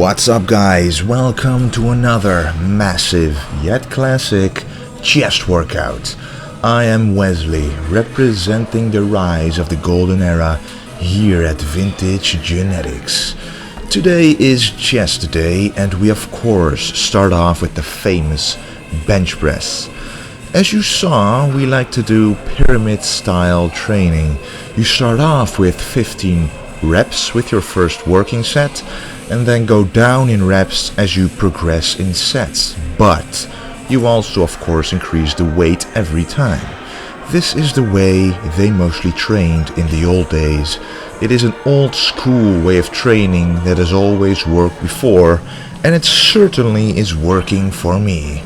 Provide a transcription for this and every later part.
What's up guys, welcome to another massive yet classic chest workout. I am Wesley, representing the rise of the golden era here at VintageGenetics. Today is chest day and we of course start off with the famous bench press. As you saw, we like to do pyramid style training. You start off with 15 reps with your first working set and then go down in reps as you progress in sets. But you also of course increase the weight every time. This is the way they mostly trained in the old days. It is an old school way of training that has always worked before, and it certainly is working for me.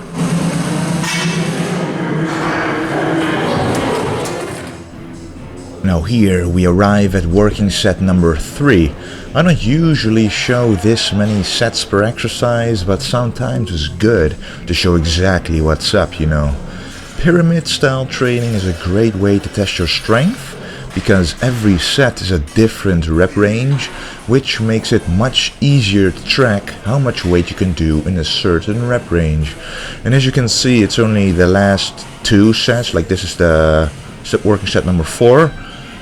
Now here we arrive at working set number 3. I don't usually show this many sets per exercise, but sometimes it's good to show exactly what's up, you know. Pyramid style training is a great way to test your strength, because every set is a different rep range, which makes it much easier to track how much weight you can do in a certain rep range. And as you can see, it's only the last 2 sets, like this is the working set number 4.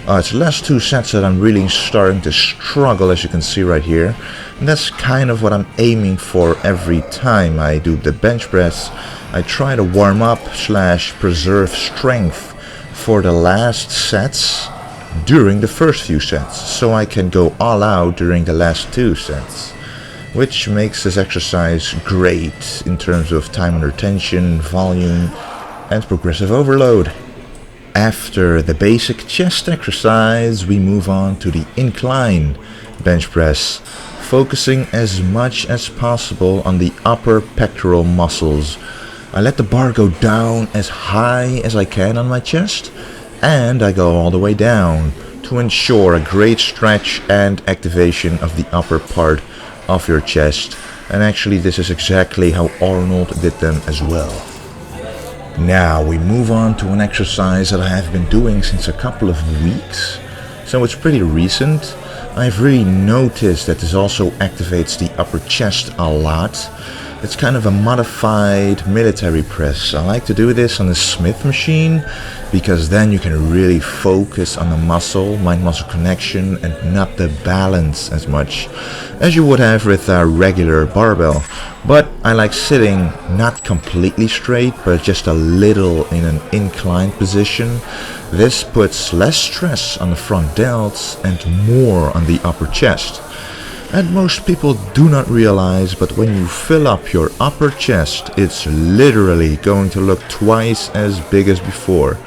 It's the last 2 sets that I'm really starting to struggle, as you can see right here. And that's kind of what I'm aiming for every time I do the bench press. I try to warm up / preserve strength for the last sets during the first few sets, so I can go all out during the last 2 sets. Which makes this exercise great in terms of time under tension, volume, and progressive overload. After the basic chest exercise, we move on to the incline bench press, focusing as much as possible on the upper pectoral muscles. I let the bar go down as high as I can on my chest, and I go all the way down to ensure a great stretch and activation of the upper part of your chest. And actually this is exactly how Arnold did them as well. Now we move on to an exercise that I have been doing since a couple of weeks, so it's pretty recent. I've really noticed that this also activates the upper chest a lot. It's kind of a modified military press. I like to do this on the Smith machine because then you can really focus on the mind-muscle connection and not the balance as much as you would have with a regular barbell. But I like sitting not completely straight, but just a little in an inclined position. This puts less stress on the front delts and more on the upper chest. And most people do not realize, but when you fill up your upper chest, it's literally going to look twice as big as before.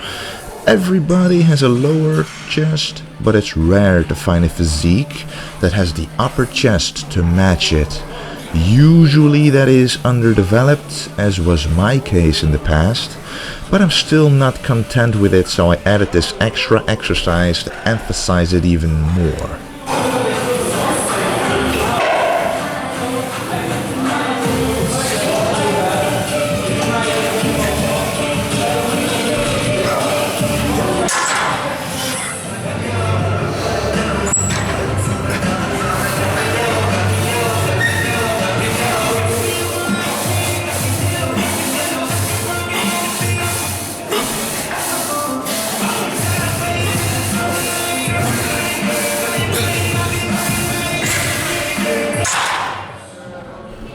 Everybody has a lower chest, but it's rare to find a physique that has the upper chest to match it. Usually that is underdeveloped, as was my case in the past, but I'm still not content with it, so I added this extra exercise to emphasize it even more.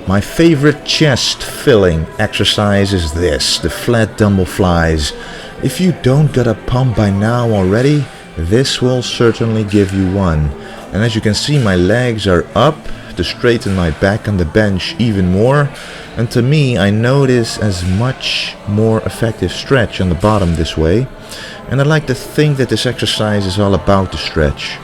My favorite chest filling exercise is this, the flat Dumbbell Flyes. If you don't get a pump by now already, this will certainly give you one. And as you can see, my legs are up to straighten my back on the bench even more. And to me, I notice as much more effective stretch on the bottom this way. And I like to think that this exercise is all about the stretch.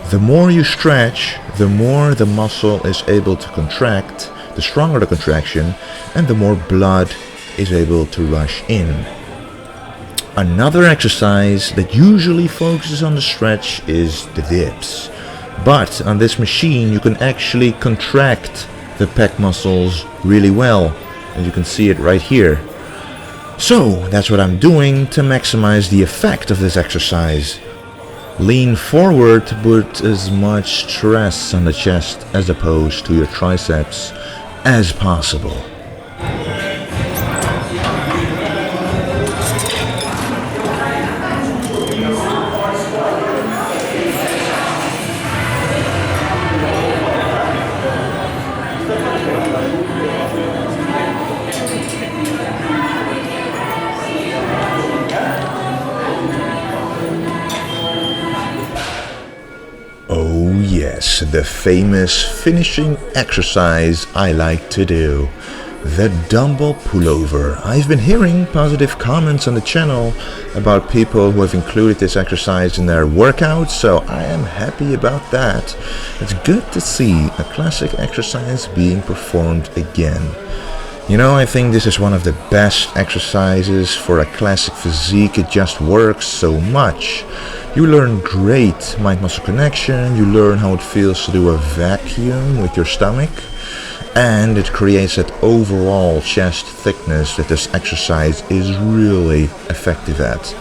The more you stretch, the more the muscle is able to contract, the stronger the contraction, and the more blood is able to rush in. Another exercise that usually focuses on the stretch is the dips. But on this machine you can actually contract the pec muscles really well, and you can see it right here. So that's what I'm doing to maximize the effect of this exercise. Lean forward to put as much stress on the chest as opposed to your triceps as possible. Oh yes, the famous finishing exercise I like to do, the dumbbell pullover. I've been hearing positive comments on the channel about people who have included this exercise in their workouts, so I am happy about that. It's good to see a classic exercise being performed again. You know, I think this is one of the best exercises for a classic physique. It just works so much. You learn great mind-muscle connection, you learn how it feels to do a vacuum with your stomach, and it creates that overall chest thickness that this exercise is really effective at.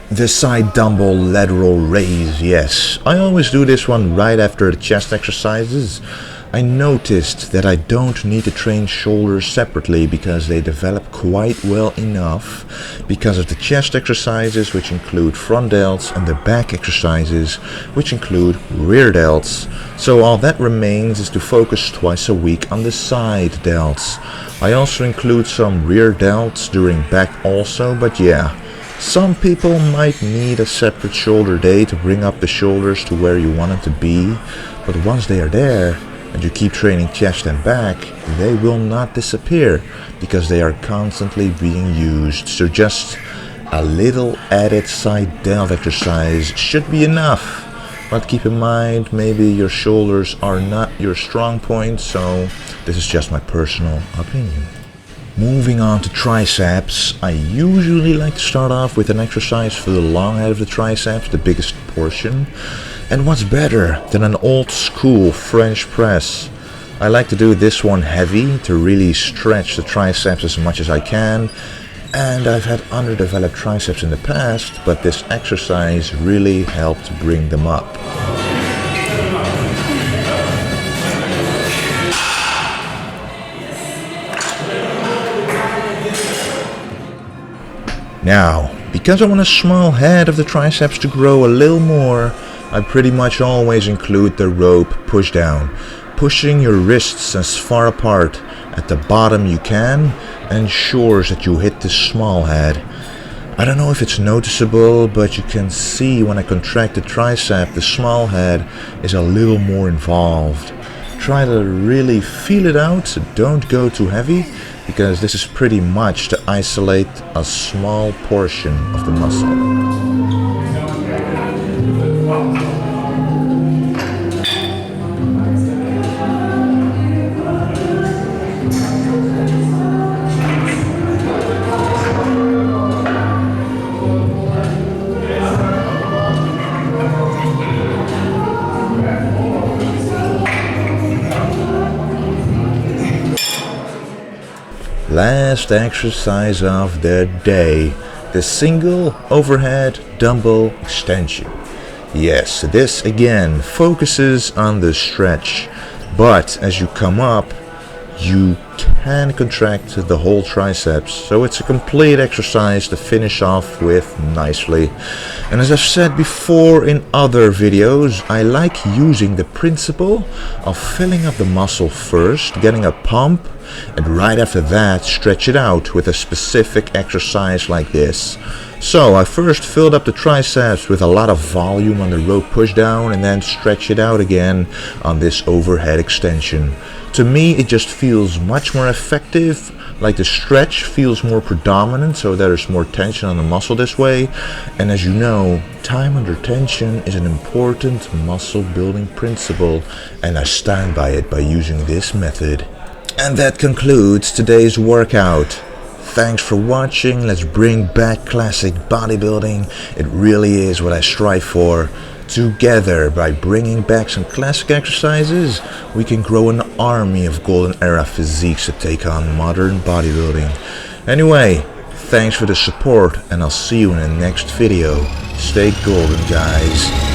The side dumbbell lateral raise, yes. I always do this one right after the chest exercises. I noticed that I don't need to train shoulders separately because they develop quite well enough because of the chest exercises, which include front delts, and the back exercises, which include rear delts. So all that remains is to focus twice a week on the side delts. I also include some rear delts during back also, but yeah. Some people might need a separate shoulder day to bring up the shoulders to where you want them to be, but once they are there and you keep training chest and back, they will not disappear because they are constantly being used. So just a little added side delt exercise should be enough. But keep in mind, maybe your shoulders are not your strong point, so this is just my personal opinion. Moving on to triceps, I usually like to start off with an exercise for the long head of the triceps, the biggest portion. And what's better than an old school French press? I like to do this one heavy to really stretch the triceps as much as I can. And I've had underdeveloped triceps in the past, but this exercise really helped bring them up. Now, because I want a small head of the triceps to grow a little more, I pretty much always include the rope pushdown. Pushing your wrists as far apart at the bottom you can ensures that you hit the small head. I don't know if it's noticeable, but you can see when I contract the tricep, the small head is a little more involved. Try to really feel it out, so don't go too heavy, because this is pretty much to isolate a small portion of the muscle. Last exercise of the day, the single overhead dumbbell extension. Yes, this again focuses on the stretch, but as you come up, you can contract the whole triceps, so it's a complete exercise to finish off with nicely. And as I've said before in other videos, I like using the principle of filling up the muscle first, getting a pump, and right after that stretch it out with a specific exercise like this. So I first filled up the triceps with a lot of volume on the rope pushdown and then stretch it out again on this overhead extension. To me, it just feels much more effective, Like the stretch feels more predominant, so there's more tension on the muscle this way. And as you know, time under tension is an important muscle building principle, and I stand by it by using this method. And that concludes today's workout. Thanks for watching. Let's bring back classic bodybuilding. It really is what I strive for. Together, by bringing back some classic exercises, we can grow an army of golden era physiques to take on modern bodybuilding. Anyway, thanks for the support, and I'll see you in the next video. Stay golden, guys.